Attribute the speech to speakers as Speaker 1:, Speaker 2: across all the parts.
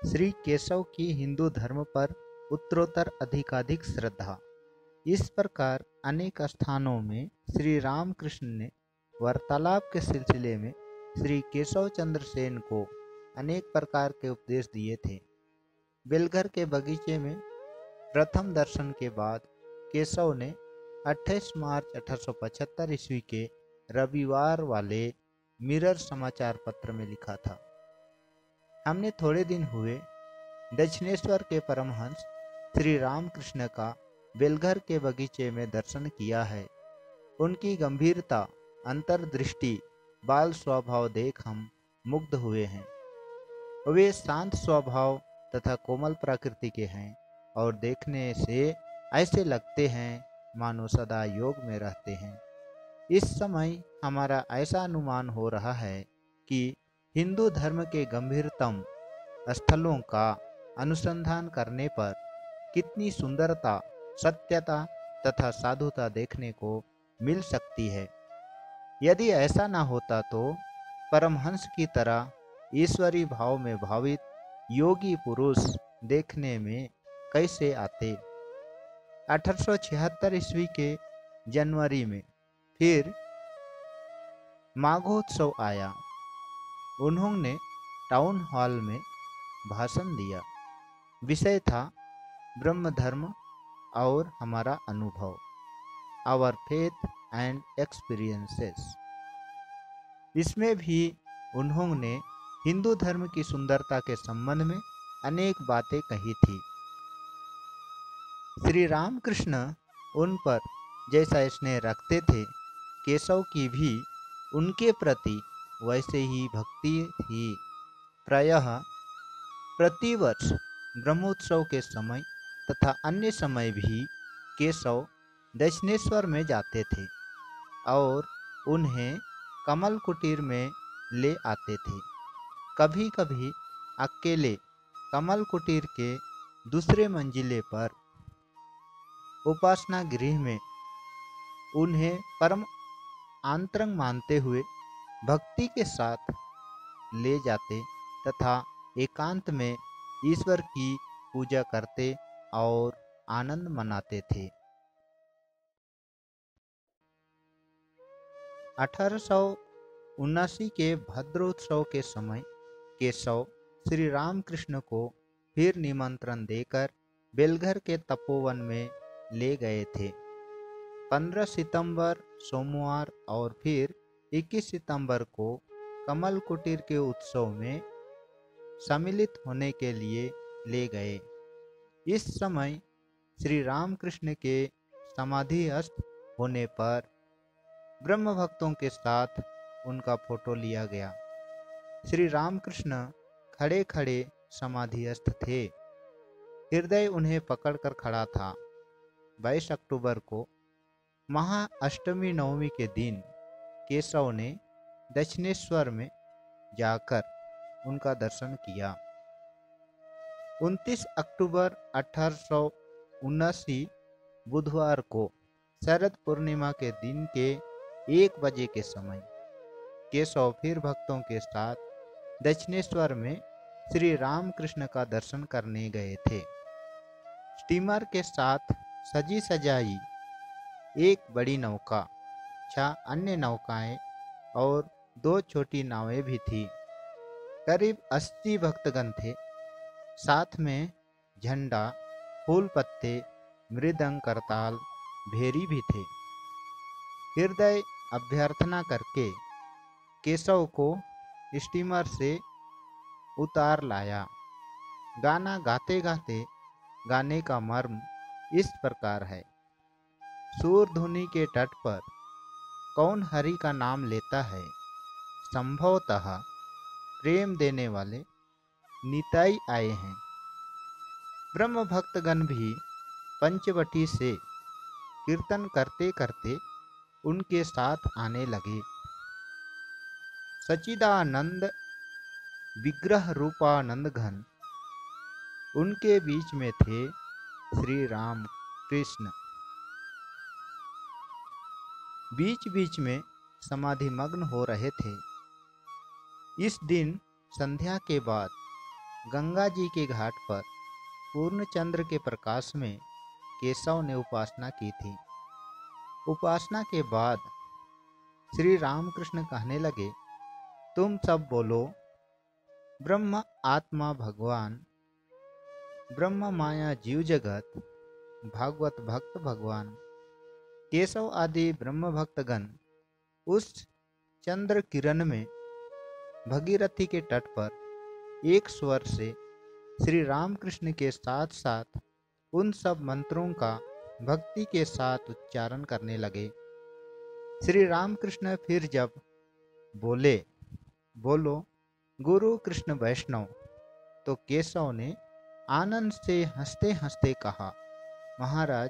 Speaker 1: श्री केशव की हिंदू धर्म पर उत्तरोत्तर अधिकाधिक श्रद्धा। इस प्रकार अनेक स्थानों में श्री रामकृष्ण ने वार्तालाप के सिलसिले में श्री केशव चंद्र सेन को अनेक प्रकार के उपदेश दिए थे। बेलघर के बगीचे में प्रथम दर्शन के बाद केशव ने 28 मार्च 1875 ईस्वी के रविवार वाले मिरर समाचार पत्र में लिखा था, हमने थोड़े दिन हुए दक्षिणेश्वर के परमहंस श्री रामकृष्ण का बेलघर के बगीचे में दर्शन किया है। उनकी गंभीरता, अंतर्दृष्टि, बाल स्वभाव देख हम मुग्ध हुए हैं। वे शांत स्वभाव तथा कोमल प्रकृति के हैं और देखने से ऐसे लगते हैं मानो सदा योग में रहते हैं। इस समय हमारा ऐसा अनुमान हो रहा है कि हिंदू धर्म के गंभीरतम स्थलों का अनुसंधान करने पर कितनी सुंदरता, सत्यता तथा साधुता देखने को मिल सकती है। यदि ऐसा न होता तो परमहंस की तरह ईश्वरी भाव में भावित योगी पुरुष देखने में कैसे आते। 1876 ईस्वी के जनवरी में फिर माघोत्सव आया। उन्होंने टाउन हॉल में भाषण दिया। विषय था ब्रह्म धर्म और हमारा अनुभव, आवर फेथ एंड एक्सपीरियंसेस। इसमें भी उन्होंने हिंदू धर्म की सुंदरता के संबंध में अनेक बातें कही थी। श्री रामकृष्ण उन पर जैसा स्नेह रखते थे, केशव की भी उनके प्रति वैसे ही भक्ति थी। प्रायः प्रतिवर्ष ब्रह्मोत्सव के समय तथा अन्य समय भी केशव दक्षिणेश्वर में जाते थे और उन्हें कमल कुटीर में ले आते थे। कभी कभी अकेले कमल कुटीर के दूसरे मंजिले पर उपासना गृह में उन्हें परम आंतरंग मानते हुए भक्ति के साथ ले जाते तथा एकांत में ईश्वर की पूजा करते और आनंद मनाते थे। 1879 के भद्रोत्सव के समय केशव श्री रामकृष्ण को फिर निमंत्रण देकर बेलघर के तपोवन में ले गए थे। 15 सितंबर सोमवार और फिर 21 सितंबर को कमल कुटीर के उत्सव में सम्मिलित होने के लिए ले गए। इस समय श्री रामकृष्ण के समाधिस्थ होने पर ब्रह्म भक्तों के साथ उनका फोटो लिया गया। श्री रामकृष्ण खड़े खड़े समाधिस्थ थे। हृदय उन्हें पकड़कर खड़ा था। 22 अक्टूबर को महाअष्टमी नवमी के दिन केशव ने दक्षिणेश्वर में जाकर उनका दर्शन किया। 29 अक्टूबर 1879 बुधवार को शरद पूर्णिमा के दिन के 1 बजे के समय केशव फिर भक्तों के साथ दक्षिणेश्वर में श्री रामकृष्ण का दर्शन करने गए थे। स्टीमर के साथ सजी सजाई एक बड़ी नौका, 6 अन्य नौकाएं और 2 छोटी नावें भी थी। करीब 80 भक्तगण थे। साथ में झंडा, फूल पत्ते, मृदंग, करताल, भेरी भी थे। हृदय अभ्यर्थना करके केशव को स्टीमर से उतार लाया। गाना गाते गाते गाने का मर्म इस प्रकार है। सूरधुनी के तट पर कौन हरि का नाम लेता है, संभवतः प्रेम देने वाले निताई आए हैं। ब्रह्म भक्तगण भी पंचवटी से कीर्तन करते करते उनके साथ आने लगे। सच्चिदानंद विग्रह रूपानंद घन उनके बीच में थे। श्री राम कृष्ण बीच बीच में समाधि मग्न हो रहे थे। इस दिन संध्या के बाद गंगा जी के घाट पर पूर्ण चंद्र के प्रकाश में केशव ने उपासना की थी। उपासना के बाद श्री रामकृष्ण कहने लगे, तुम सब बोलो, ब्रह्म आत्मा भगवान, ब्रह्म माया जीव जगत, भागवत भक्त भगवान। केशव आदि ब्रह्म भक्तगण उस चंद्र किरण में भगीरथी के तट पर एक स्वर से श्री रामकृष्ण के साथ साथ उन सब मंत्रों का भक्ति के साथ उच्चारण करने लगे। श्री रामकृष्ण फिर जब बोले, बोलो गुरु कृष्ण वैष्णव, तो केशव ने आनंद से हंसते हंसते कहा, महाराज,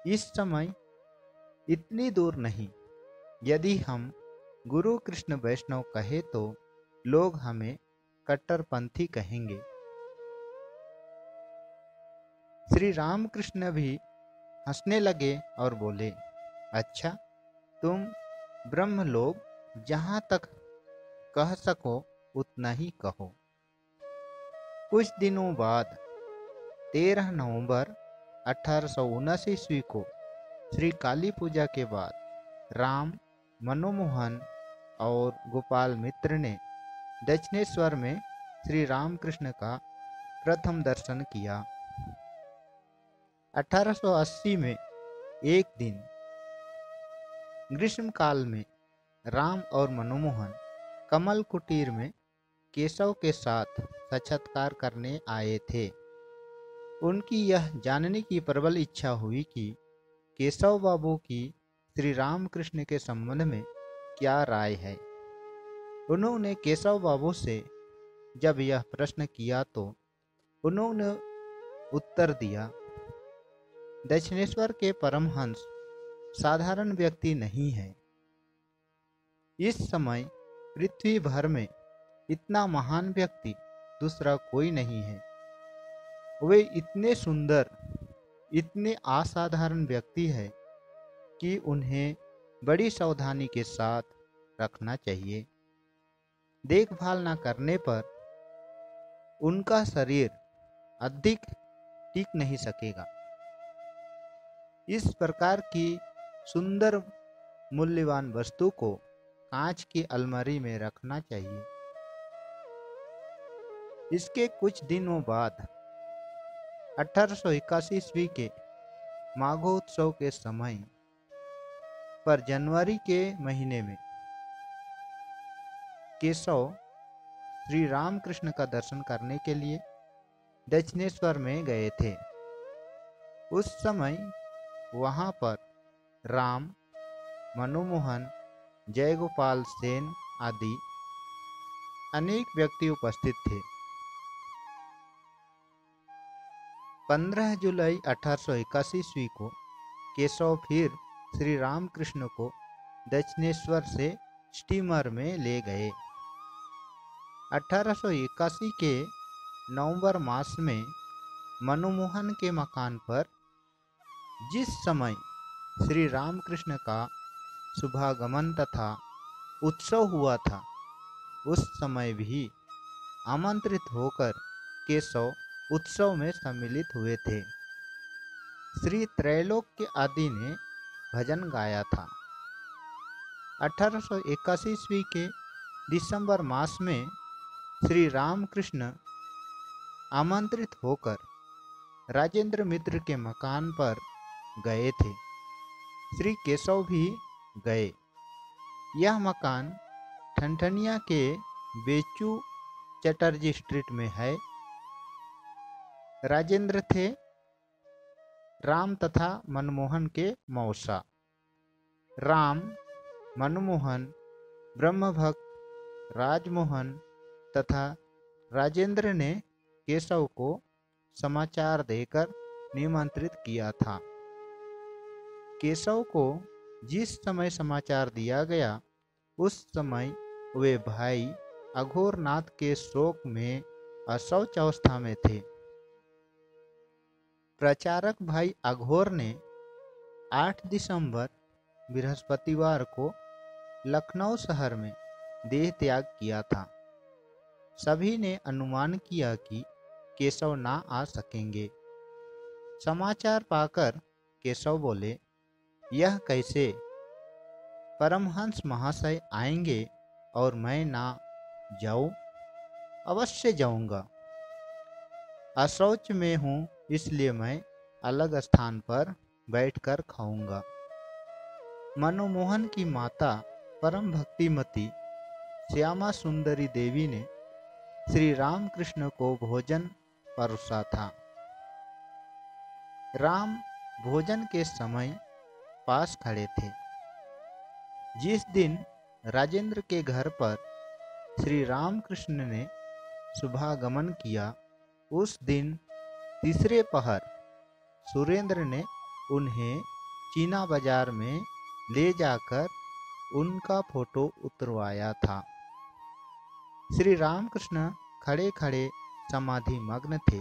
Speaker 1: इस समय इतनी दूर नहीं। यदि हम गुरु कृष्ण वैष्णव कहे तो लोग हमें कट्टरपंथी कहेंगे। श्री रामकृष्ण भी हंसने लगे और बोले, अच्छा, तुम ब्रह्म लोग जहाँ तक कह सको उतना ही कहो। कुछ दिनों बाद 13 नवंबर 1879 ईस्वी को श्री काली पूजा के बाद राम, मनमोहन और गोपाल मित्र ने दक्षिणेश्वर में श्री रामकृष्ण का प्रथम दर्शन किया। 1880 में एक दिन ग्रीष्म काल में राम और मनमोहन कमल कुटीर में केशव के साथ साक्षात्कार करने आए थे। उनकी यह जानने की प्रबल इच्छा हुई कि केशव बाबू की श्री रामकृष्ण के संबंध में क्या राय है। उन्होंने केशव बाबू से जब यह प्रश्न किया तो उन्होंने उत्तर दिया, दक्षिणेश्वर के परमहंस साधारण व्यक्ति नहीं है। इस समय पृथ्वी भर में इतना महान व्यक्ति दूसरा कोई नहीं है। वे इतने सुंदर, इतने असाधारण व्यक्ति है कि उन्हें बड़ी सावधानी के साथ रखना चाहिए। देखभाल न करने पर उनका शरीर अधिक टिक नहीं सकेगा। इस प्रकार की सुंदर मूल्यवान वस्तु को कांच की अलमारी में रखना चाहिए। इसके कुछ दिनों बाद 1881 ईस्वी के माघोत्सव के समय पर जनवरी के महीने में केशव श्री रामकृष्ण का दर्शन करने के लिए दक्षिणेश्वर में गए थे। उस समय वहां पर राम, मनमोहन, जयगोपाल सेन आदि अनेक व्यक्ति उपस्थित थे। 15 जुलाई 1881 ईस्वी को केशव फिर श्री रामकृष्ण को दक्षिणेश्वर से स्टीमर में ले गए। 1881 के नवंबर मास में मनमोहन के मकान पर जिस समय श्री रामकृष्ण का शुभागमन तथा उत्सव हुआ था, उस समय भी आमंत्रित होकर केशव उत्सव में सम्मिलित हुए थे। श्री त्रैलोक्य आदि ने भजन गाया था। 1881 ईस्वी के दिसंबर मास में श्री रामकृष्ण आमंत्रित होकर राजेंद्र मित्र के मकान पर गए थे। श्री केशव भी गए। यह मकान ठनठनिया के बेचू चटर्जी स्ट्रीट में है। राजेंद्र थे राम तथा मनमोहन के मौसा। राम, मनमोहन, ब्रह्मभक्त राजमोहन तथा राजेंद्र ने केशव को समाचार देकर निमंत्रित किया था। केशव को जिस समय समाचार दिया गया, उस समय वे भाई अघोरनाथ के शोक में अशौच अवस्था में थे। प्रचारक भाई अघोर ने 8 दिसंबर बृहस्पतिवार को लखनऊ शहर में देह त्याग किया था। सभी ने अनुमान किया कि केशव ना आ सकेंगे। समाचार पाकर केशव बोले, यह कैसे? परमहंस महाशय आएंगे और मैं ना जाऊं? अवश्य जाऊंगा। अशौच में हूँ, इसलिए मैं अलग स्थान पर बैठकर खाऊंगा। मनमोहन की माता परम भक्तिमती श्यामा सुंदरी देवी ने श्री रामकृष्ण को भोजन परोसा था। राम भोजन के समय पास खड़े थे। जिस दिन राजेंद्र के घर पर श्री रामकृष्ण ने शुभागमन किया, उस दिन तीसरे पहर सुरेंद्र ने उन्हें चीना बाजार में ले जाकर उनका फोटो उतरवाया था। श्री रामकृष्ण खड़े खड़े समाधि मग्न थे।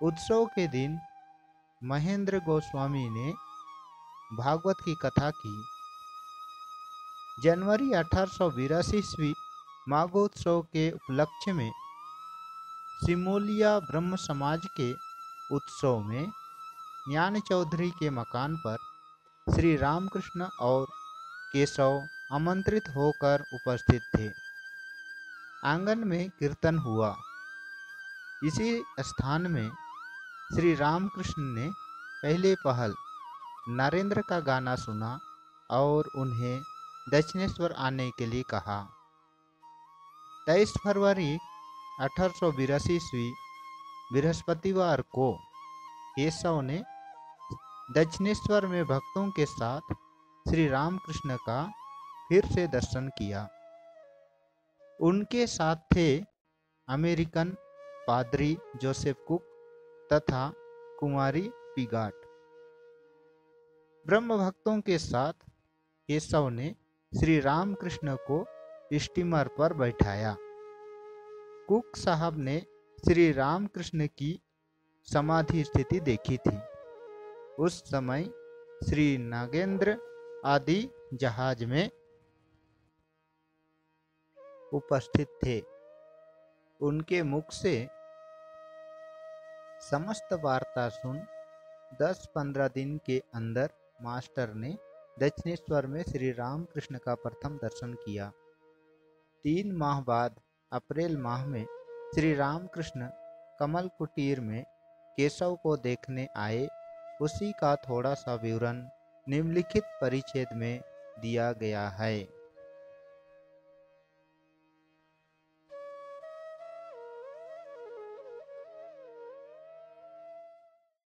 Speaker 1: उत्सव के दिन महेंद्र गोस्वामी ने भागवत की कथा की। जनवरी 1882 ईस्वी माघोत्सव के उपलक्ष्य में सिमोलिया ब्रह्म समाज के उत्सव में ज्ञान चौधरी के मकान पर श्री रामकृष्ण और केशव आमंत्रित होकर उपस्थित थे। आंगन में कीर्तन हुआ। इसी स्थान में श्री रामकृष्ण ने पहले पहल नरेंद्र का गाना सुना और उन्हें दक्षिणेश्वर आने के लिए कहा। 23 फरवरी 1882 ईस्वी बृहस्पतिवार को केशव ने दक्षिणेश्वर में भक्तों के साथ श्री रामकृष्ण का फिर से दर्शन किया। उनके साथ थे अमेरिकन पादरी जोसेफ कुक तथा कुमारी पिगाट। ब्रह्म भक्तों के साथ केशव ने श्री रामकृष्ण को स्टीमर पर बैठाया। कुक साहब ने श्री रामकृष्ण की समाधि स्थिति देखी थी। उस समय श्री नागेंद्र आदि जहाज में उपस्थित थे। उनके मुख से समस्त वार्ता सुन 10-15 दिन के अंदर मास्टर ने दक्षिणेश्वर में श्री रामकृष्ण का प्रथम दर्शन किया। 3 माह बाद अप्रैल माह में श्री रामकृष्ण कमल कुटीर में केशव को देखने आए। उसी का थोड़ा सा विवरण निम्नलिखित परिच्छेद में दिया गया है।